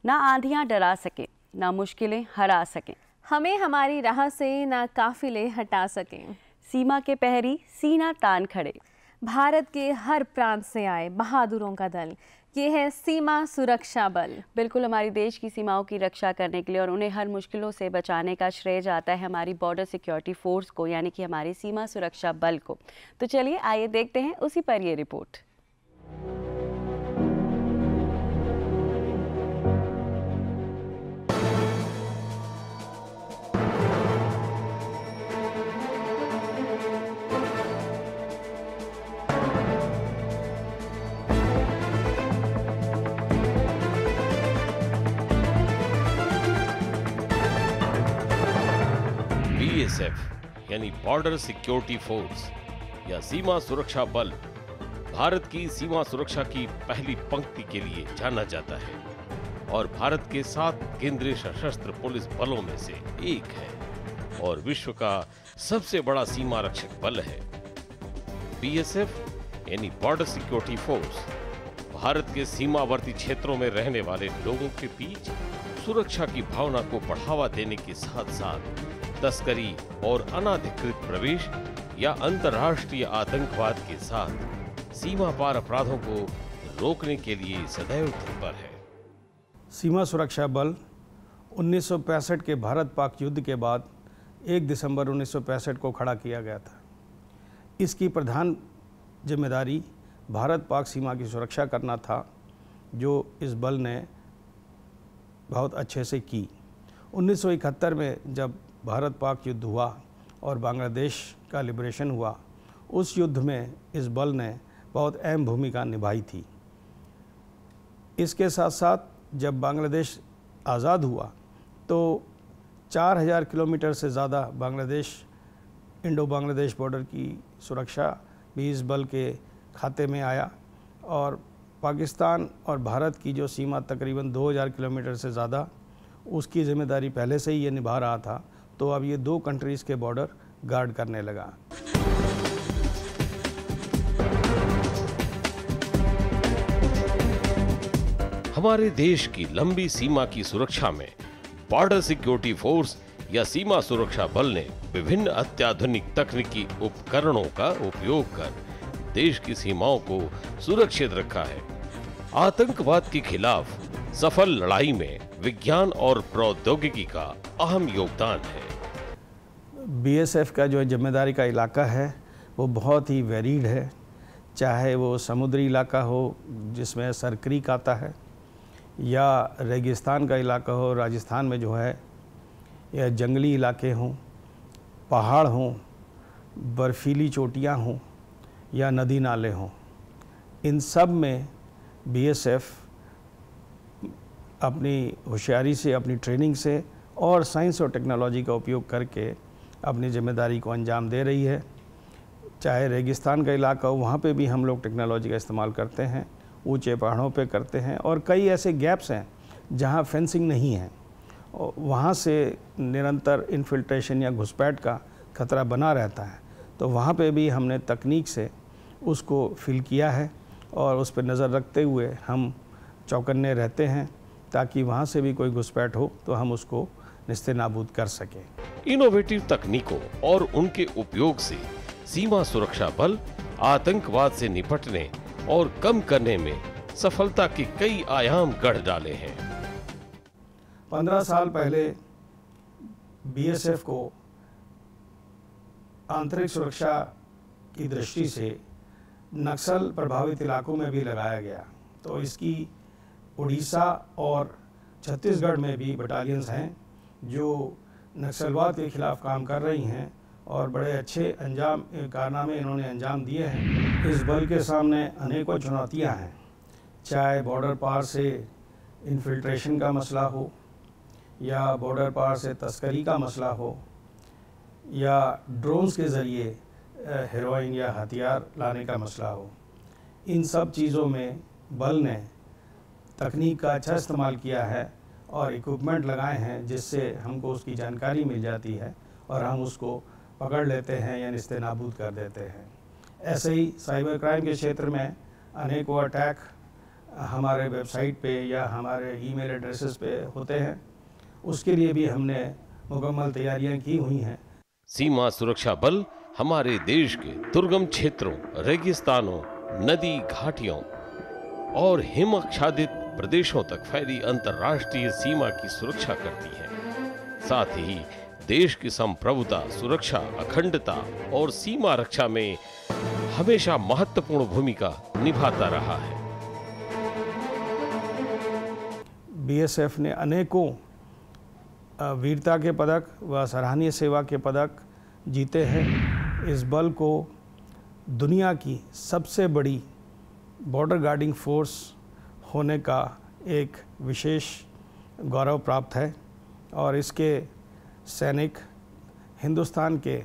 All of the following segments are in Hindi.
ना आंधियां डरा सकें, ना मुश्किलें हरा सकें, हमें हमारी राह से ना काफिले हटा सकें। सीमा के प्रहरी सीना तान खड़े, भारत के हर प्रांत से आए बहादुरों का दल, ये है सीमा सुरक्षा बल। बिल्कुल, हमारी देश की सीमाओं की रक्षा करने के लिए और उन्हें हर मुश्किलों से बचाने का श्रेय जाता है हमारी बॉर्डर सिक्योरिटी फोर्स को, यानी कि हमारी सीमा सुरक्षा बल को। तो चलिए आइए देखते हैं उसी पर ये रिपोर्ट। BSF यानी बॉर्डर सिक्योरिटी फोर्स या सीमा सुरक्षा बल भारत की सीमा सुरक्षा की पहली पंक्ति के लिए जाना जाता है और भारत के 7 केंद्रीय सशस्त्र पुलिस बलों में से एक है और विश्व का सबसे बड़ा सीमा रक्षक बल है। BSF यानी बॉर्डर सिक्योरिटी फोर्स भारत के सीमावर्ती क्षेत्रों में रहने वाले लोगों के बीच सुरक्षा की भावना को बढ़ावा देने के साथ साथ तस्करी और अनाधिकृत प्रवेश या अंतर्राष्ट्रीय आतंकवाद के साथ सीमा पार अपराधों को रोकने के लिए सदैव तत्पर है। सीमा सुरक्षा बल 1965 के भारत पाक युद्ध के बाद 1 दिसंबर 1965 को खड़ा किया गया था। इसकी प्रधान जिम्मेदारी भारत पाक सीमा की सुरक्षा करना था, जो इस बल ने बहुत अच्छे से की। 1971 में जब भारत पाक युद्ध हुआ और बांग्लादेश का लिबरेशन हुआ, उस युद्ध में इस बल ने बहुत अहम भूमिका निभाई थी। इसके साथ साथ जब बांग्लादेश आज़ाद हुआ तो 4000 किलोमीटर से ज़्यादा बांग्लादेश इंडो बांग्लादेश बॉर्डर की सुरक्षा भी इस बल के खाते में आया और पाकिस्तान और भारत की जो सीमा तकरीबन 2000 किलोमीटर से ज़्यादा, उसकी जिम्मेदारी पहले से ही ये निभा रहा था। तो अब ये 2 कंट्रीज़ के बॉर्डर गार्ड करने लगा। हमारे देश की लंबी सीमा की सुरक्षा में बॉर्डर सिक्योरिटी फोर्स या सीमा सुरक्षा बल ने विभिन्न अत्याधुनिक तकनीकी उपकरणों का उपयोग कर देश की सीमाओं को सुरक्षित रखा है। आतंकवाद के खिलाफ सफल लड़ाई में विज्ञान और प्रौद्योगिकी का अहम योगदान है। BSF का जो जिम्मेदारी का इलाका है वो बहुत ही वेरीड है, चाहे वो समुद्री इलाका हो जिसमें सर क्रीक आता है, या रेगिस्तान का इलाका हो राजस्थान में जो है, या जंगली इलाके हों, पहाड़ हों, बर्फीली चोटियां हों या नदी नाले हों। इन सब में BSF अपनी होशियारी से, अपनी ट्रेनिंग से और साइंस और टेक्नोलॉजी का उपयोग करके अपनी जिम्मेदारी को अंजाम दे रही है। चाहे रेगिस्तान का इलाका हो, वहाँ पे भी हम लोग टेक्नोलॉजी का इस्तेमाल करते हैं, ऊंचे पहाड़ों पे करते हैं और कई ऐसे गैप्स हैं जहाँ फेंसिंग नहीं है, और वहाँ से निरंतर इन्फिल्ट्रेशन या घुसपैठ का खतरा बना रहता है। तो वहाँ पे भी हमने तकनीक से उसको फिल किया है और उस पर नज़र रखते हुए हम चौकन्ने रहते हैं ताकि वहाँ से भी कोई घुसपैठ हो तो हम उसको निस्तेनाबूद कर सकें। इनोवेटिव तकनीकों और उनके उपयोग से सीमा सुरक्षा बल आतंकवाद से निपटने और कम करने में सफलता के कई आयाम गढ़ डाले हैं। 15 साल पहले BSF को आंतरिक सुरक्षा की दृष्टि से नक्सल प्रभावित इलाकों में भी लगाया गया। तो इसकी उड़ीसा और छत्तीसगढ़ में भी बटालियंस हैं जो नक्सलवाद के खिलाफ काम कर रही हैं और बड़े अच्छे कारनामे इन्होंने अंजाम दिए हैं। इस बल के सामने अनेकों चुनौतियां हैं, चाहे बॉर्डर पार से इन्फिल्ट्रेशन का मसला हो या बॉर्डर पार से तस्करी का मसला हो या ड्रोन्स के ज़रिए हेरोइन या हथियार लाने का मसला हो। इन सब चीज़ों में बल ने तकनीक का अच्छा इस्तेमाल किया है और इक्विपमेंट लगाए हैं जिससे हमको उसकी जानकारी मिल जाती है और हम उसको पकड़ लेते हैं या निस्तेनाबूद कर देते हैं। ऐसे ही साइबर क्राइम के क्षेत्र में अनेकों अटैक हमारे वेबसाइट पे या हमारे ईमेल एड्रेसेस पे होते हैं, उसके लिए भी हमने मुकम्मल तैयारियां की हुई हैं। सीमा सुरक्षा बल हमारे देश के दुर्गम क्षेत्रों, रेगिस्तानों, नदी घाटियों और हिम आच्छादित प्रदेशों तक फैली अंतर्राष्ट्रीय सीमा की सुरक्षा करती है। साथ ही देश की संप्रभुता, सुरक्षा, अखंडता और सीमा रक्षा में हमेशा महत्वपूर्ण भूमिका निभाता रहा है। बीएसएफ ने अनेकों वीरता के पदक व सराहनीय सेवा के पदक जीते हैं। इस बल को दुनिया की सबसे बड़ी बॉर्डर गार्डिंग फोर्स होने का एक विशेष गौरव प्राप्त है और इसके सैनिक हिंदुस्तान के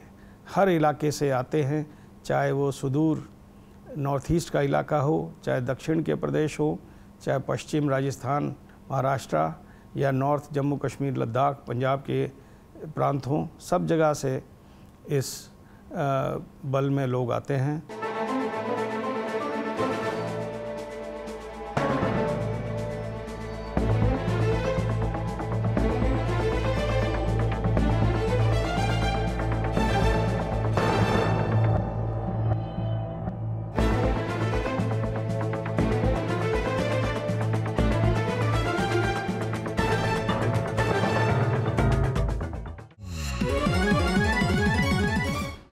हर इलाके से आते हैं, चाहे वो सुदूर नॉर्थ ईस्ट का इलाका हो, चाहे दक्षिण के प्रदेश हो, चाहे पश्चिम राजस्थान, महाराष्ट्र या नॉर्थ जम्मू कश्मीर, लद्दाख, पंजाब के प्रांत हों, सब जगह से इस बल में लोग आते हैं।